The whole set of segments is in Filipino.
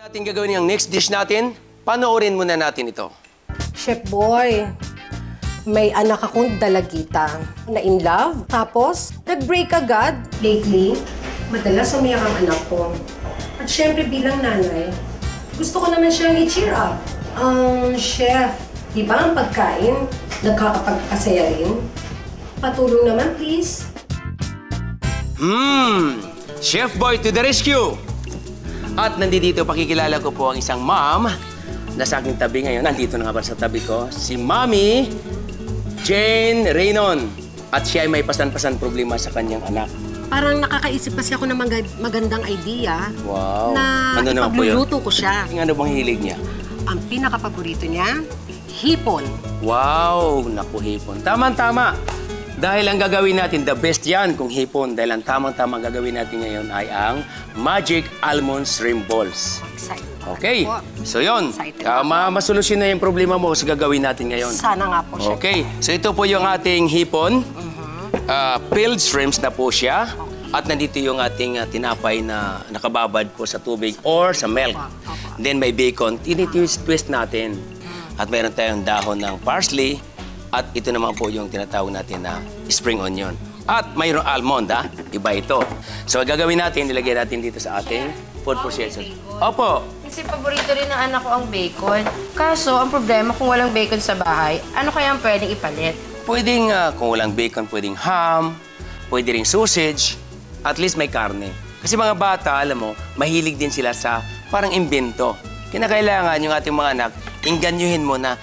Ating gagawin yung next dish natin, panoorin muna natin ito. Chef Boy, may anak akong dalagita na in love. Tapos, nag-break agad. Lately, madalas umiyak ang anak ko. At syempre bilang nanay, gusto ko naman siyang i-cheer up. Chef, di ba ang pagkain nagkakapagpasaya rin? Patulong naman, please. Chef Boy to the rescue! At nandito, pakikilala ko po ang isang mom na sa aking tabi ngayon. Nandito na nga ba sa tabi ko? Si Mami Jane Reynon. At siya ay may pasan-pasan problema sa kanyang anak. Parang nakakaisip kasi ako ng magandang idea. Wow. Na ano naman po yun? ipagluluto ko siya. Ano bang hilig niya? Ang pinaka-paborito niya, hipon. Wow! Naku, hipon. Tama-tama. Dahil ang gagawin natin, the best yan kung hipon. Dahil ang tamang-tamang gagawin natin ngayon ay ang Magic Almond Shrimp Balls. Excited. Okay. So yun, masolusyon na yung problema mo sa gagawin natin ngayon. Sana nga po, Chef. Okay. So ito po yung ating hipon. Peeled shrimps na po siya. At nandito yung ating tinapay na nakababad po sa tubig or sa milk. Then may bacon. Tinitwist natin. At mayroon tayong dahon ng parsley. At ito naman po yung tinatawag natin na spring onion. At mayroong almond, ha? Iba ito. So, gagawin natin, nilagay natin dito sa ating food processor. Opo. Kasi paborito rin ng anak ko ang bacon. Kaso, ang problema kung walang bacon sa bahay, ano kaya ang pwedeng ipalit? Pwedeng, kung walang bacon, pwedeng ham, pwede ring sausage, at least may karne. Kasi mga bata, alam mo, mahilig din sila sa parang imbento. Kinakailangan yung ating mga anak, inganyuhin mo na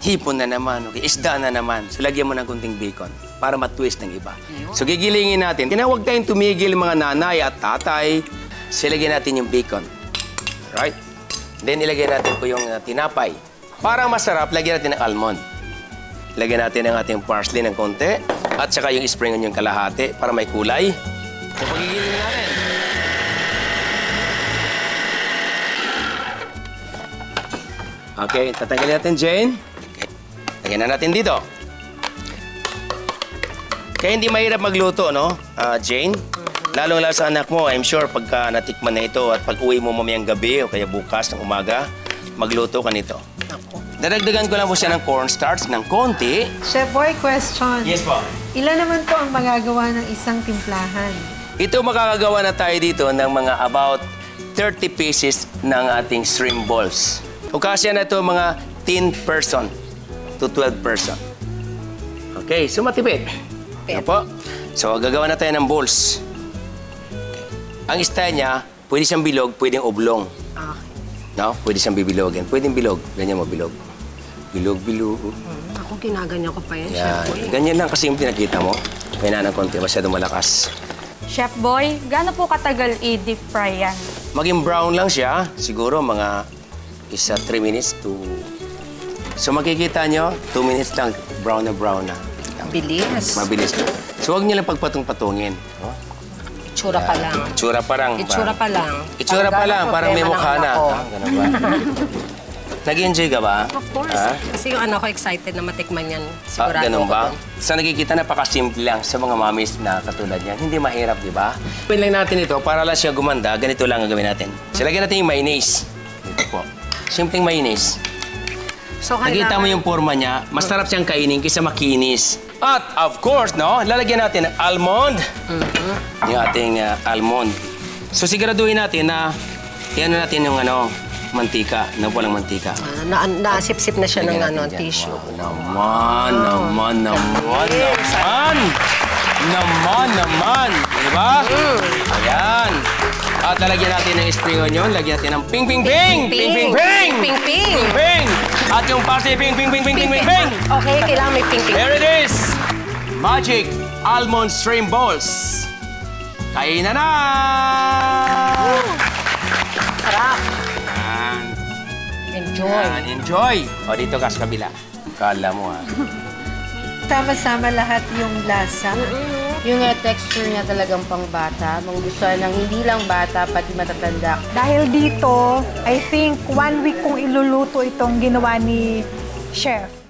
hipon na naman, okay? Isda na naman. So, lagyan mo ng kunting bacon para matwist ng iba. So, gigilingin natin. Tinawag tayong tumigil mga nanay at tatay. So, ilagyan natin yung bacon. Right? Then, ilagay natin po yung tinapay. Para masarap, lagyan natin ng almond. Lagyan natin ang ating parsley ng konti. At saka yung spring onion kalahati para may kulay. So, pagigilingin natin. Okay, tatanggalin natin, Jane. Lagyan na natin dito. Kaya hindi mahirap magluto, no, Jane? Lalong-lalo sa anak mo, I'm sure pagka natikman na ito at pag uwi mo mamayang gabi o kaya bukas ng umaga, magluto ka nito. Dadagdagan ko lang po siya ng cornstarch ng konti. Chef Boy, question. Yes po. Ilan naman po ang magagawa ng isang timplahan? Ito makakagawa na tayo dito ng mga about 30 pieces ng ating shrimp balls. O kasya na ito mga 10 person to 12 person. Okay, so matipid. Ano po? So, gagawa na tayo ng balls. Ang style niya, pwede siyang bilog, pwedeng oblong. No? Pwede siyang bibilogin. Pwedeng bilog. Ganyan mo, bilog. Bilog, bilog. Ako, ginaganyan ko pa yan, Yan. Chef Boy. Ganyan lang kasi yung pinakita mo. Kaya na ng konti, masyadong malakas. Chef Boy, gaano po katagal i-deep fry yan? Maging brown lang siya. Siguro mga 3 minutes to... So makikita nyo, 2 minutes lang, brown na brown na. Bilis. Mabilis na. So huwag nyo lang pagpatong-patungin. Oh? Itsura pa lang. Itsura pa lang. Itsura pa lang. Itsura pa lang, parang may mukha na. Ganun ba? Nag-enjoy ka ba? Of course. Kasi yung anak ko excited na matikman yan. Sigurado Ganun ba? ako. Sa nakikita, napakasimple lang sa mga mommies na katulad yan. Hindi mahirap, di ba? Pwede lang natin ito, para lang siya gumanda, ganito lang ang gawin natin. So lagyan natin yung mayonnaise. Ito po. Simpleng mayonnaise. So, Nakita mo yung forma niya, masarap siyang kainin kaysa makinis. At of course, no, lalagyan natin ng almond. Yung ating almond. So siguraduhin natin na iyan natin yung mantika, na walang mantika. Nasip-sip na siya ng tissue. Wow, naman. Diba? Ayan. At lalagyan natin ng spring onion, lagyan natin ng ping, ping, ping! Ping, ping, ping! Ping, ping! Ping, ping! At yung parsley, ping, ping, ping, ping, ping, ping, ping! Okay, kailangan may ping, ping. There it is! Magic Almond Shrimp Balls. Kainan na! Sarap. Yan. Enjoy. Yan, enjoy! O, dito ka sa kabila. Kala mo, ha? Sama-sama lahat yung lasa. Yung texture niya talagang pang bata. Magustuhan ng hindi lang bata, pati matatanda. Dahil dito, I think 1 week kong iluluto itong ginawa ni Chef.